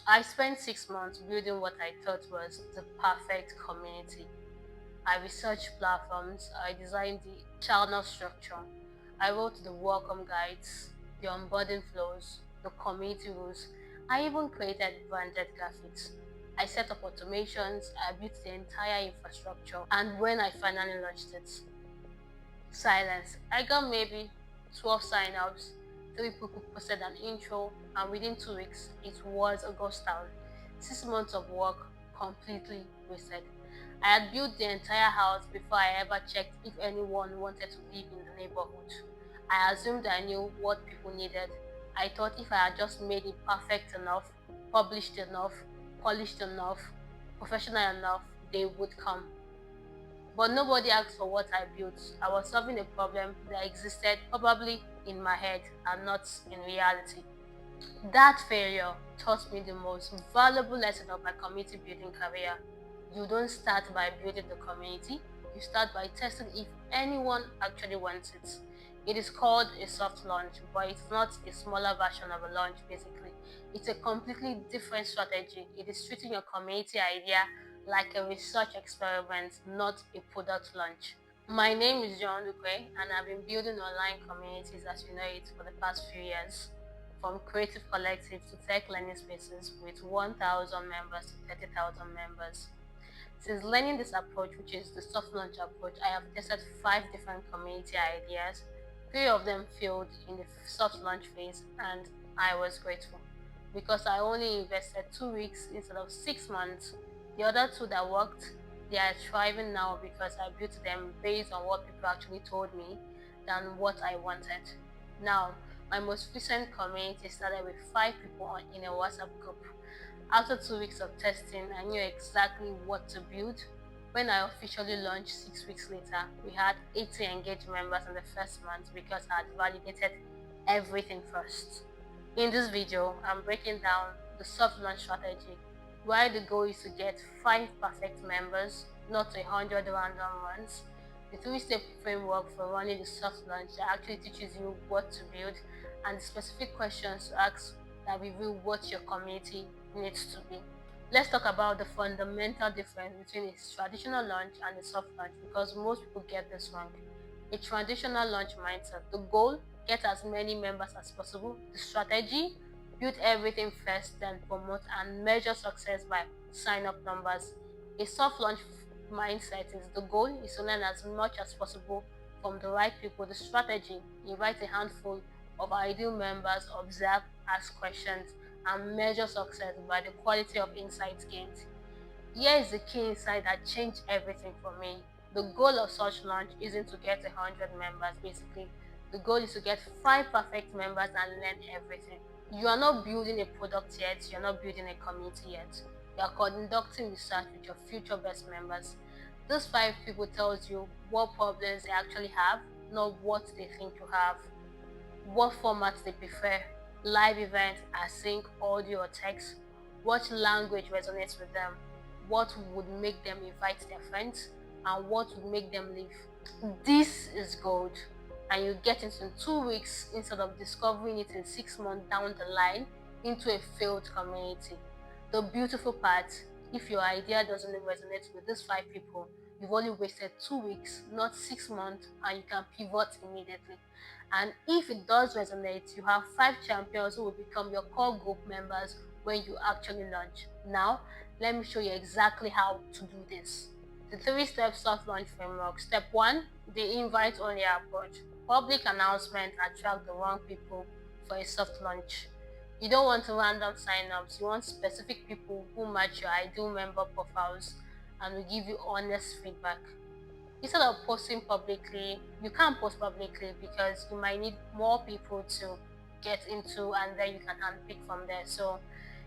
I spent 6 months building what I thought was the perfect community. I researched platforms, I designed the channel structure, I wrote the welcome guides, the onboarding flows, the community rules. I even created branded graphics. I set up automations, I built the entire infrastructure, and when I finally launched it, silence. I got maybe 12 sign-ups, 3 people posted an intro, and within 2 weeks, it was a ghost town. 6 months of work completely wasted. I had built the entire house before I ever checked if anyone wanted to live in the neighborhood. I assumed I knew what people needed. I thought if I had just made it perfect enough, published enough, polished enough, professional enough, they would come. But nobody asked for what I built. I was solving a problem that existed probably in my head and not in reality. That failure taught me the most valuable lesson of my community building career. You don't start by building the community, you start by testing if anyone actually wants it. It is called a soft launch, but it's not a smaller version of a launch basically. It's a completely different strategy. It is treating your community idea like a research experiment, not a product launch. My name is John Lukwe, and I've been building online communities as you know it for the past few years, from creative collectives to tech learning spaces with 1,000 members to 30,000 members. Since learning this approach, which is the soft launch approach, I have tested 5 different community ideas. 3 of them failed in the soft launch phase, and I was grateful because I only invested 2 weeks instead of 6 months. The other two that worked, they are thriving now because I built them based on what people actually told me than what I wanted. Now, my most recent community started with 5 people in a WhatsApp group. After 2 weeks of testing, I knew exactly what to build. When I officially launched 6 weeks later, we had 80 engaged members in the first month because I had validated everything first. In this video, I'm breaking down the soft launch strategy, why the goal is to get 5 perfect members, not 100 random ones. The 3-step framework for running the soft launch that actually teaches you what to build, and the specific questions to ask that reveal what your community needs to be. Let's talk about the fundamental difference between a traditional launch and a soft launch because most people get this wrong. A traditional launch mindset, the goal, get as many members as possible. The strategy, build everything first, then promote and measure success by sign up numbers. A soft launch mindset is the goal is to learn as much as possible from the right people. The strategy, invite a handful of ideal members, observe, ask questions, and measure success by the quality of insights gained. Here is the key insight that changed everything for me. The goal of such launch isn't to get 100 members, basically. The goal is to get 5 perfect members and learn everything. You are not building a product yet, you're not building a community yet. You are conducting research with your future best members. Those 5 people tells you what problems they actually have, not what they think you have, what formats they prefer, live events, async, audio or text, what language resonates with them, what would make them invite their friends, and what would make them leave. This is gold, and you get it in 2 weeks instead of discovering it in 6 months down the line into a failed community. The beautiful part, if your idea doesn't resonate with these 5 people, you've only wasted 2 weeks, not 6 months, and you can pivot immediately. And if it does resonate, you have 5 champions who will become your core group members when you actually launch. Now, let me show you exactly how to do this. The 3-step soft launch framework. Step 1, the invite only approach. Public announcement attract the wrong people for a soft launch. You don't want random signups, you want specific people who match your ideal member profiles and will give you honest feedback. Instead of posting publicly, you can't post publicly because you might need more people to get into and then you can handpick from there. So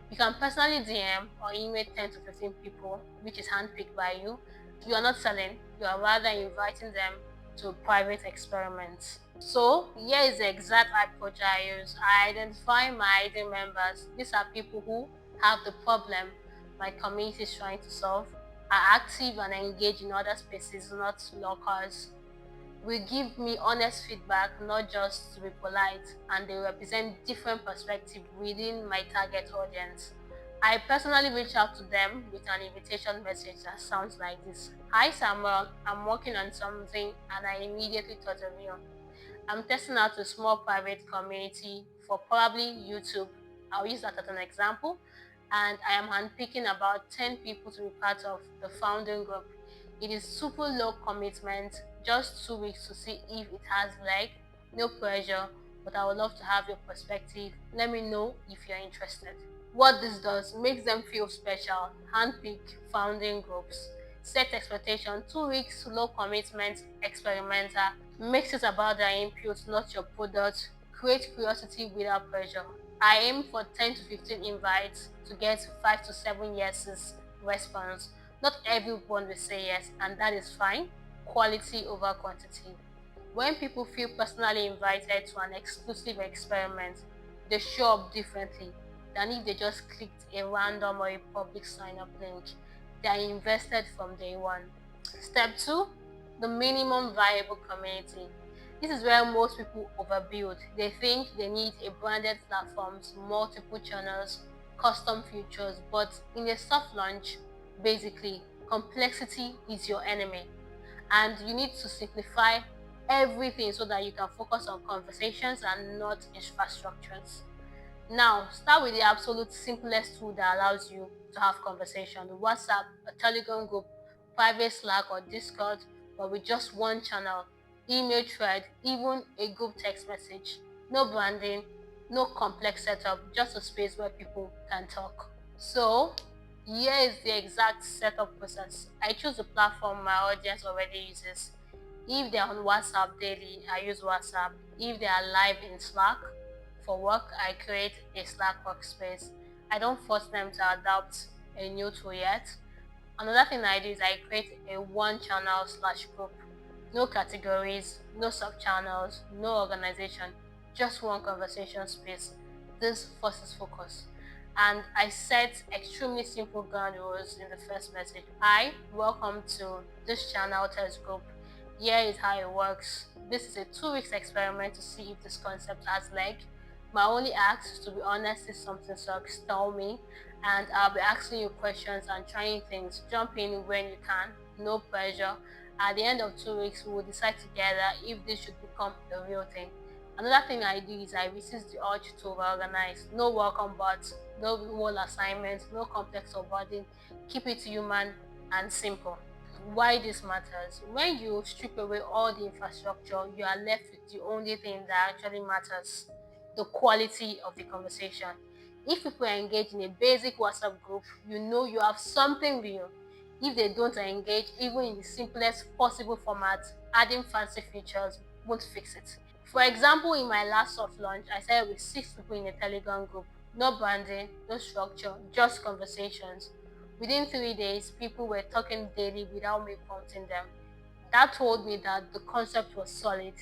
you can personally DM or email 10 to 15 people, which is handpicked by you. You are not selling, you are rather inviting them to private experiments. So here is the exact approach I use. I identify my ideal members. These are people who have the problem my community is trying to solve, are active and engaged in other spaces, not locals, will give me honest feedback, not just to be polite, and they represent different perspectives within my target audience. I personally reach out to them with an invitation message that sounds like this: Hi Samuel, I'm working on something and I immediately thought of you. I'm testing out a small private community for probably YouTube. I'll use that as an example. And I am handpicking about 10 people to be part of the founding group. It is super low commitment, just 2 weeks to see if it has leg, no pressure, but I would love to have your perspective. Let me know if you're interested. What this does makes them feel special, handpick founding groups, set expectation, 2 weeks, low commitment, experimental, makes it about their input, not your product, create curiosity without pressure. I aim for 10 to 15 invites to get 5 to 7 yeses response. Not everyone will say yes, and that is fine. Quality over quantity. When people feel personally invited to an exclusive experiment, they show up differently than if they just clicked a random or a public sign up link. They are invested from day one. Step two, the minimum viable community. This is where most people overbuild. They think they need a branded platforms, multiple channels, custom features, but in a soft launch, basically, complexity is your enemy. And you need to simplify everything so that you can focus on conversations and not infrastructures. Now, start with the absolute simplest tool that allows you to have conversation: WhatsApp, a Telegram group, private Slack or Discord, but with just one channel, email thread, even a group text message. No branding, no complex setup, just a space where people can talk. So, here is the exact setup process. I choose the platform my audience already uses. If they're on WhatsApp daily, I use WhatsApp. If they are live in Slack for work, I create a Slack workspace. I don't force them to adopt a new tool yet. Another thing I do is I create a one channel slash group. No categories, no sub channels, no organization, just one conversation space. This forces focus. And I set extremely simple ground rules in the first message. Hi, welcome to this channel test group. Here is how it works. This is a 2 weeks experiment to see if this concept has leg. My only ask is to be honest. If something sucks, tell me, and I'll be asking you questions and trying things. Jump in when you can, no pressure. At the end of 2 weeks, we will decide together if this should become a real thing. Another thing I do is I resist the urge to organize. No welcome bots, no whole assignments, no complex onboarding. Keep it human and simple. Why this matters: when you strip away all the infrastructure, you are left with the only thing that actually matters: the quality of the conversation. If people engage in a basic WhatsApp group, you know you have something real. If they don't engage, even in the simplest possible format, adding fancy features won't fix it. For example, in my last soft launch, I started with 6 people in a Telegram group. No branding, no structure, just conversations. Within 3 days, people were talking daily without me prompting them. That told me that the concept was solid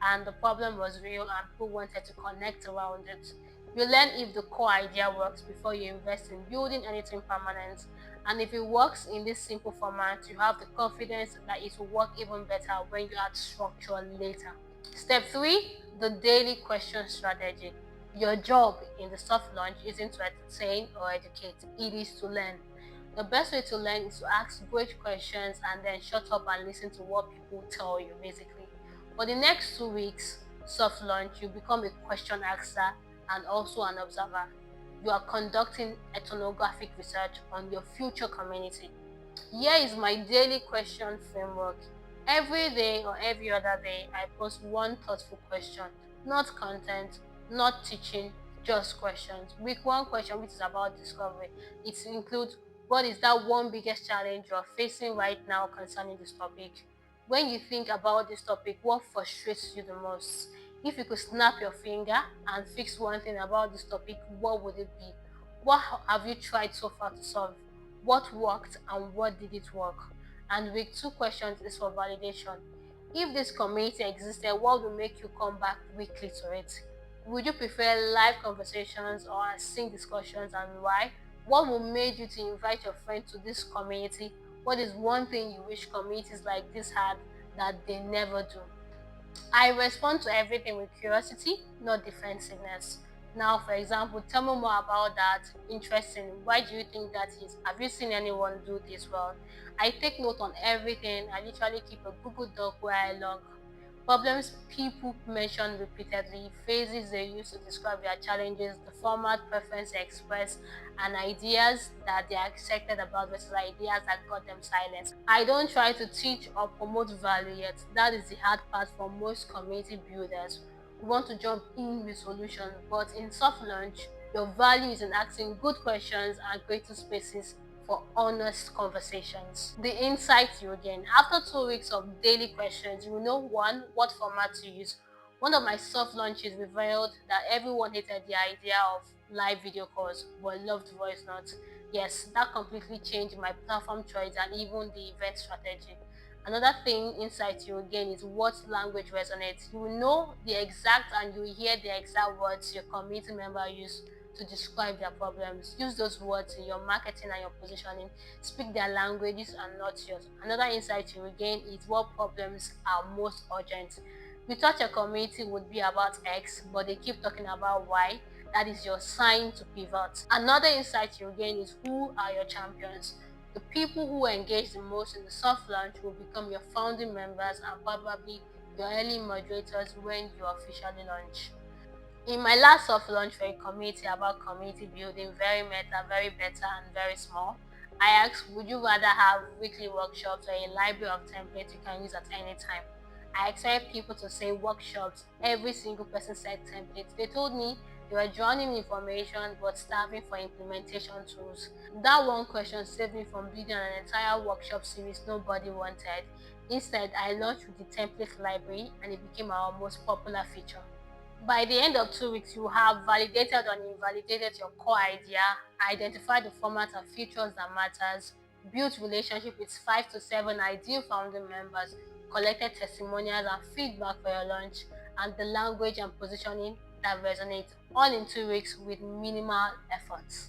and the problem was real and people wanted to connect around it. You learn if the core idea works before you invest in building anything permanent. And if it works in this simple format, you have the confidence that it will work even better when you add structure later. Step three, the daily question strategy. Your job in the soft launch isn't to entertain or educate, it is to learn. The best way to learn is to ask great questions and then shut up and listen to what people tell you, basically. For the next 2 weeks, soft launch, you become a question asker and also an observer. You are conducting ethnographic research on your future community. Here is my daily question framework. Every day or every other day, I post one thoughtful question, not content, not teaching, just questions. Week one question, which is about discovery. It includes: what is that one biggest challenge you are facing right now concerning this topic? When you think about this topic, what frustrates you the most? If you could snap your finger and fix one thing about this topic, what would it be? What have you tried so far to solve? What worked and what did it work? And week two questions is for validation. If this community existed, what would make you come back weekly to it? Would you prefer live conversations or sync discussions, and why? What would made you to invite your friend to this community? What is one thing you wish communities like this had that they never do? I respond to everything with curiosity, not defensiveness. Now, for example, tell me more about that. Interesting. Why do you think that is? Have you seen anyone do this well? I take note on everything. I literally keep a Google Doc where I log problems people mention repeatedly, phrases they use to describe their challenges, the format preference they express, and ideas that they are excited about versus ideas that got them silent. I don't try to teach or promote value yet. That is the hard part for most community builders. We want to jump in with solutions, but in soft launch, your value is in asking good questions and creating spaces for honest conversations. The insight you gain after 2 weeks of daily questions, you will know one, what format to use. One of my soft launches revealed that everyone hated the idea of live video calls but loved voice notes. Yes, that completely changed my platform choice and even the event strategy. Another thing insight you will gain is what language resonates. You will know the exact and you will hear the exact words your community member use to describe their problems. Use those words in your marketing and your positioning. Speak their languages and not yours. Another insight you will gain is what problems are most urgent. We thought your community would be about X, but they keep talking about Y. That is your sign to pivot. Another insight you gain is who are your champions. The people who engage the most in the soft launch will become your founding members and probably your early moderators when you officially launch. In my last soft launch for a community about community building, very meta, very better, and very small, I asked, would you rather have weekly workshops or a library of templates you can use at any time? I expect people to say workshops. Every single person said templates. They told me they were drowning in information but starving for implementation tools. That one question saved me from building an entire workshop series nobody wanted. Instead, I launched with the template library and it became our most popular feature. By the end of 2 weeks, you have validated and invalidated your core idea, identified the format and features that matters, built relationship with 5 to 7 ideal founding members, collected testimonials and feedback for your launch, and the language and positioning that resonate all in 2 weeks with minimal efforts.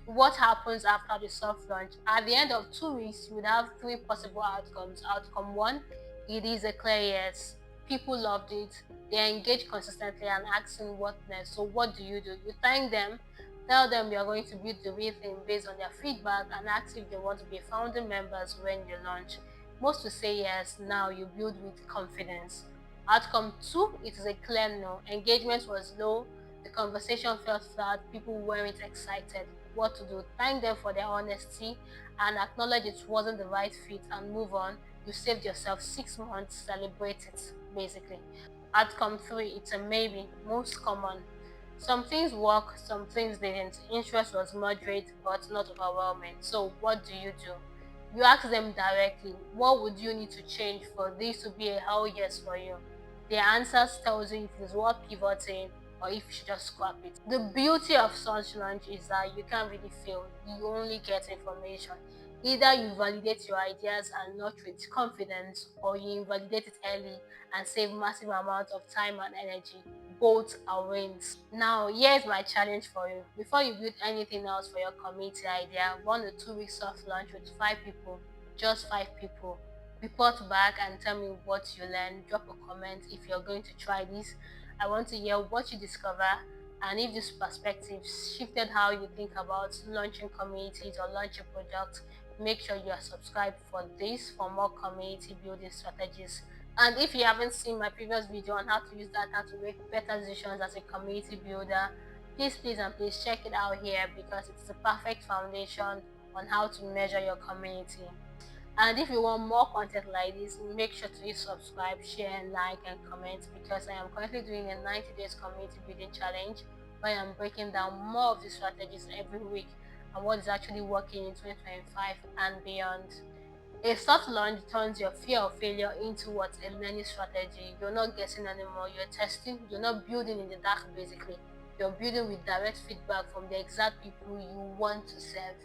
What happens after the soft launch? At the end of 2 weeks, you would have three possible outcomes. Outcome one, it is a clear yes. People loved it. They engaged consistently and asking what next. So what do? You thank them, tell them you're going to build the real thing based on their feedback, and ask if they want to be founding members when you launch. Most will say yes. Now you build with confidence. Outcome two, it is a clear no. Engagement was low. The conversation felt flat. People weren't excited. What to do? Thank them for their honesty and acknowledge it wasn't the right fit and move on. You saved yourself 6 months. Celebrate it, basically. Outcome three, it's a maybe, most common. Some things work, some things didn't. Interest was moderate but not overwhelming. So, what do? You ask them directly, what would you need to change for this to be a hell yes for you? Their answers tells you if it's worth pivoting or if you should just scrap it. The beauty of such launch is that you can't really fail. You only get information. Either you validate your ideas and launch with confidence, or you invalidate it early and save massive amounts of time and energy. Both are wins. Now, here's my challenge for you. Before you build anything else for your community idea, 1 to 2 weeks soft launch with 5 people, just 5 people. Report back and tell me what you learned. Drop a comment if you're going to try this. I want to hear what you discover and if this perspective shifted how you think about launching communities or launching products. Make sure you are subscribed for this for more community building strategies. And if you haven't seen my previous video on how to use data to make better decisions as a community builder, please check it out here because it's the perfect foundation on how to measure your community. And if you want more content like this, make sure to hit subscribe, share, like, and comment because I am currently doing a 90 days community building challenge where I'm breaking down more of the strategies every week and what is actually working in 2025 and beyond. A soft launch turns your fear of failure into what a learning strategy. You're not guessing anymore, you're testing, you're not building in the dark basically. You're building with direct feedback from the exact people you want to serve.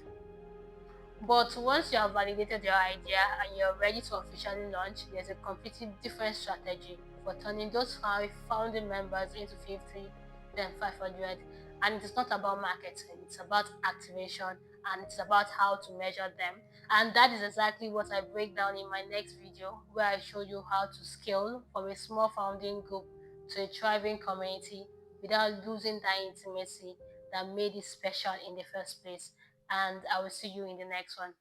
But once you have validated your idea and you're ready to officially launch, there's a completely different strategy for turning those five founding members into 50, then 500. And it's not about marketing, it's about activation and it's about how to measure them. And that is exactly what I break down in my next video, where I show you how to scale from a small founding group to a thriving community without losing that intimacy that made it special in the first place. And I will see you in the next one.